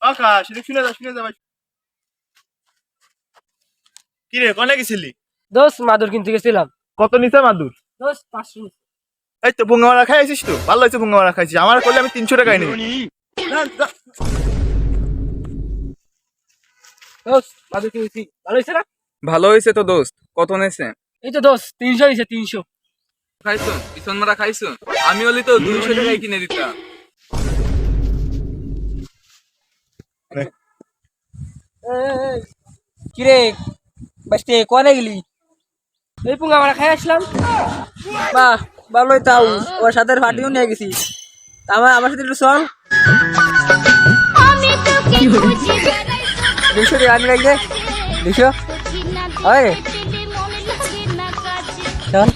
আকাশ শুনে যা ভাই। কি রে কোনে গেছিলি? দোস্ত মাদুর কিনতে গেছিলাম। কত নিছে মাদুর? দোস্ত 500। এই তো ভুঙ্গা মারা খাইছিস তো, ভালো হয়েছে ভুঙ্গা মারা খাইছিস। আমার করলে আমি 300 টাকা নিবি। দোস্ত মাদুর কিনেছি, ভালো হয়েছে না? ভালো হয়েছে তো দোস্ত, কত নেছে? এই তো দোস্ত 300 হয়েছে, 300। খাইছো পিছন মারা খাইছো? আমি হলি তো 200 টাকায় কিনে দিতাম। কিরে বাস্তে কোনে গেলি? এই পুঙ্গা আমরা খাই আসলাম। বাহ ভালোই, তাও ওর সাথে পার্টিও নিয়ে গেছি। আমার সাথে একটু চল। 200 টাকা আনি রাখবে। 200 হয় চল।